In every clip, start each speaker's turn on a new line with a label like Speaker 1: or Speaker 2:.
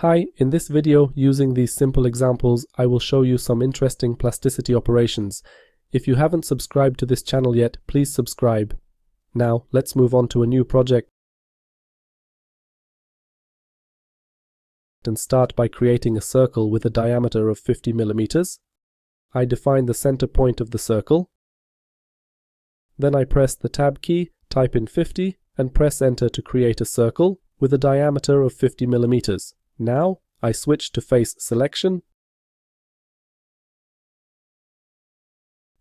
Speaker 1: Hi, in this video, using these simple examples, I will show you some interesting plasticity operations. If you haven't subscribed to this channel yet, please subscribe. Now, let's move on to a new project and start by creating a circle with a diameter of 50 millimeters. I define the center point of the circle. Then I press the Tab key, type in 50, and press Enter to create a circle with a diameter of 50 millimeters. Now, I switch to Face Selection,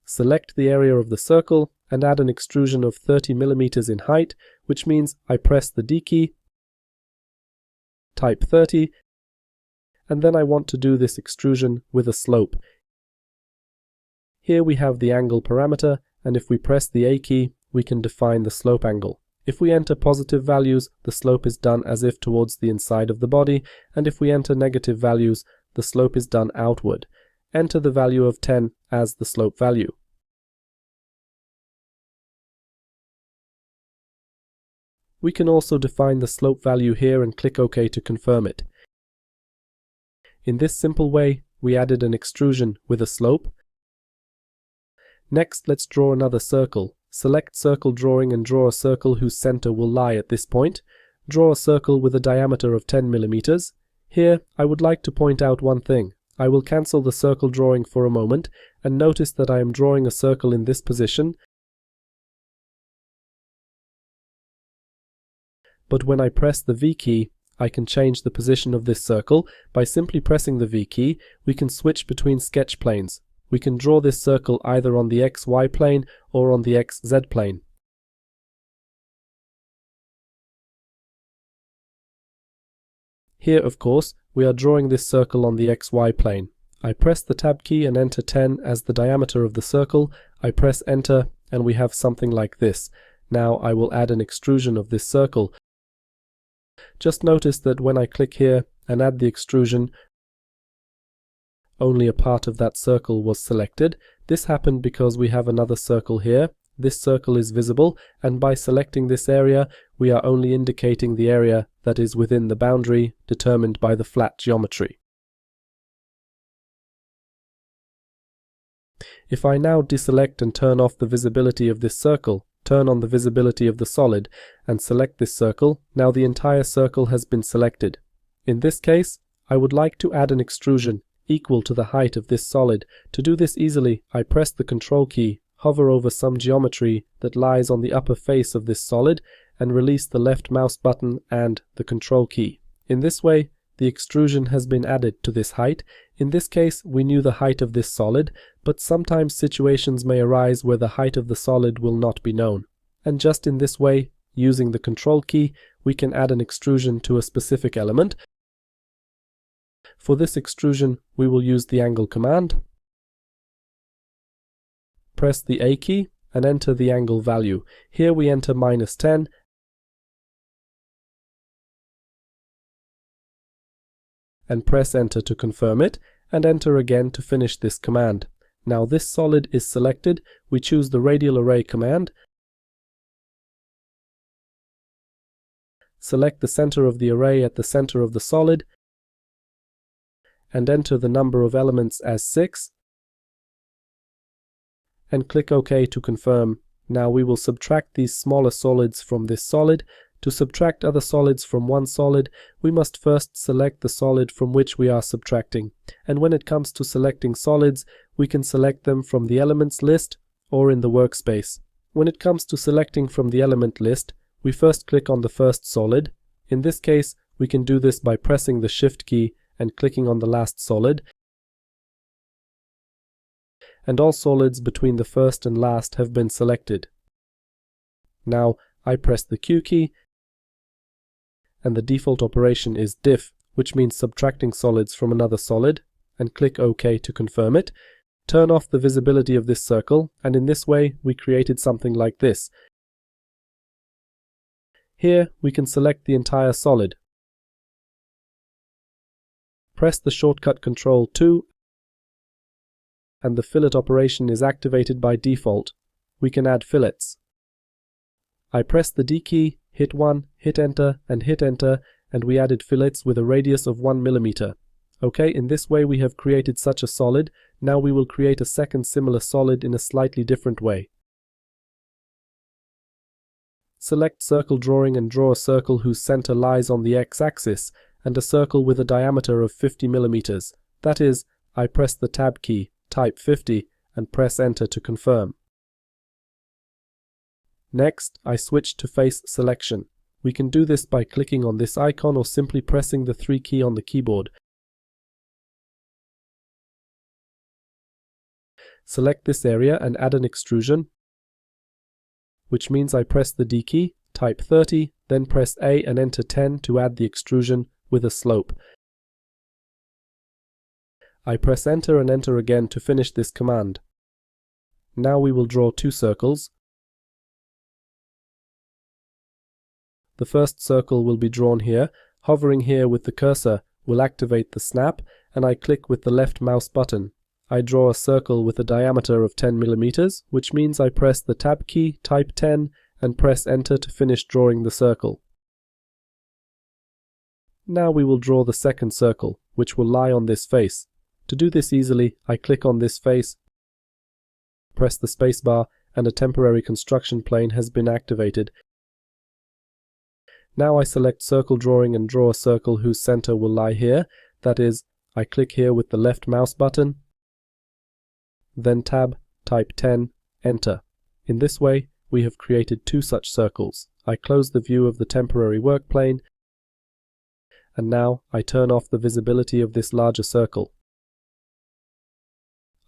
Speaker 1: select the area of the circle, and add an extrusion of 30 millimeters in height, which means I press the D key, type 30, and then I want to do this extrusion with a slope. Here we have the angle parameter, and if we press the A key, we can define the slope angle. If we enter positive values, the slope is done as if towards the inside of the body, and if we enter negative values, the slope is done outward. Enter the value of 10 as the slope value. We can also define the slope value here and click OK to confirm it. In this simple way, we added an extrusion with a slope. Next, let's draw another circle. Select Circle Drawing and draw a circle whose center will lie at this point. Draw a circle with a diameter of 10 millimeters. Here, I would like to point out one thing. I will cancel the circle drawing for a moment and notice that I am drawing a circle in this position. But when I press the V key, I can change the position of this circle. By simply pressing the V key, we can switch between sketch planes. We can draw this circle either on the XY plane or on the XZ plane. Here, of course, we are drawing this circle on the XY plane. I press the Tab key and enter 10 as the diameter of the circle. I press Enter and we have something like this. Now I will add an extrusion of this circle. Just notice that when I click here and add the extrusion, only a part of that circle was selected. This happened because we have another circle here. This circle is visible, and by selecting this area, we are only indicating the area that is within the boundary determined by the flat geometry. If I now deselect and turn off the visibility of this circle, turn on the visibility of the solid, and select this circle, now the entire circle has been selected. In this case, I would like to add an extrusion equal to the height of this solid. To do this easily, I press the Control key, hover over some geometry that lies on the upper face of this solid, and release the left mouse button and the Control key. In this way, the extrusion has been added to this height. In this case, we knew the height of this solid, but sometimes situations may arise where the height of the solid will not be known. And just in this way, using the Control key, we can add an extrusion to a specific element. For this extrusion, we will use the angle command. Press the A key and enter the angle value. Here we enter -10. And press Enter to confirm it, and enter again to finish this command. Now this solid is selected. We choose the radial array command. Select the center of the array at the center of the solid, and enter the number of elements as 6, and click OK to confirm. Now we will subtract these smaller solids from this solid. To subtract other solids from one solid, we must first select the solid from which we are subtracting. And when it comes to selecting solids, we can select them from the elements list or in the workspace. When it comes to selecting from the element list, we first click on the first solid. In this case, we can do this by pressing the Shift key and clicking on the last solid, and all solids between the first and last have been selected. Now I press the Q key, and the default operation is diff, which means subtracting solids from another solid, and click OK to confirm it. Turn off the visibility of this circle, and in this way we created something like this. Here we can select the entire solid. Press the shortcut Ctrl 2 and the fillet operation is activated by default. We can add fillets. I press the D key, hit 1, hit enter, and we added fillets with a radius of 1 mm. Okay, in this way we have created such a solid. Now we will create a second similar solid in a slightly different way. Select circle drawing and draw a circle whose center lies on the x-axis, and a circle with a diameter of 50 mm. That is, I press the Tab key, type 50, and press Enter to confirm. Next, I switch to face selection. We can do this by clicking on this icon or simply pressing the 3 key on the keyboard. Select this area and add an extrusion, which means I press the D key, type 30, then press A and enter 10 to add the extrusion with a slope. I press Enter and Enter again to finish this command. Now we will draw 2 circles. The first circle will be drawn here. Hovering here with the cursor will activate the snap, and I click with the left mouse button. I draw a circle with a diameter of 10 mm, which means I press the Tab key, type 10, and press Enter to finish drawing the circle. Now we will draw the second circle, which will lie on this face. To do this easily, I click on this face, press the spacebar, and a temporary construction plane has been activated. Now I select circle drawing and draw a circle whose center will lie here. That is, I click here with the left mouse button, then Tab, type 10, Enter. In this way, we have created 2 such circles. I close the view of the temporary work plane, and now I turn off the visibility of this larger circle.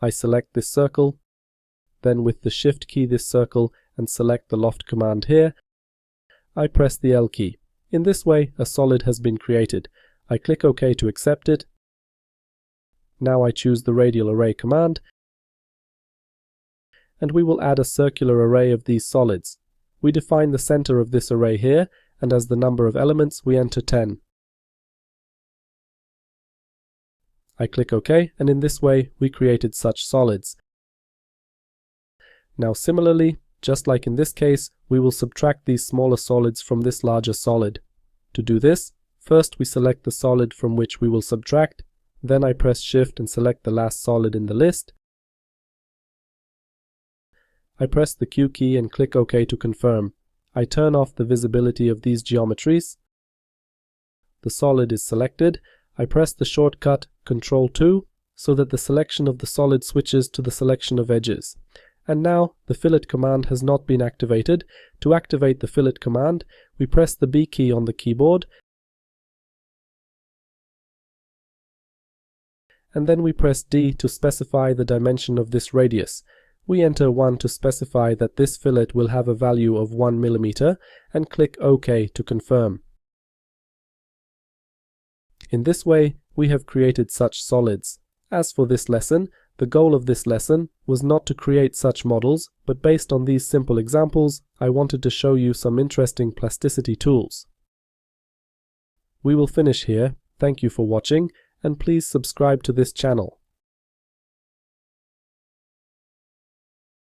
Speaker 1: I select this circle, then with the Shift key this circle, and select the Loft command here. I press the L key. In this way, a solid has been created. I click OK to accept it. Now I choose the Radial Array command, and we will add a circular array of these solids. We define the center of this array here, and as the number of elements, we enter 10. I click OK, and in this way, we created such solids. Now similarly, just like in this case, we will subtract these smaller solids from this larger solid. To do this, first we select the solid from which we will subtract, then I press Shift and select the last solid in the list. I press the Q key and click OK to confirm. I turn off the visibility of these geometries. The solid is selected. I press the shortcut Ctrl 2 so that the selection of the solid switches to the selection of edges. And now the fillet command has not been activated. To activate the fillet command, we press the B key on the keyboard, and then we press D to specify the dimension of this radius. We enter 1 to specify that this fillet will have a value of 1 mm, and click OK to confirm. In this way, we have created such solids. As for this lesson, the goal of this lesson was not to create such models, but based on these simple examples, I wanted to show you some interesting plasticity tools. We will finish here. Thank you for watching, and please subscribe to this channel.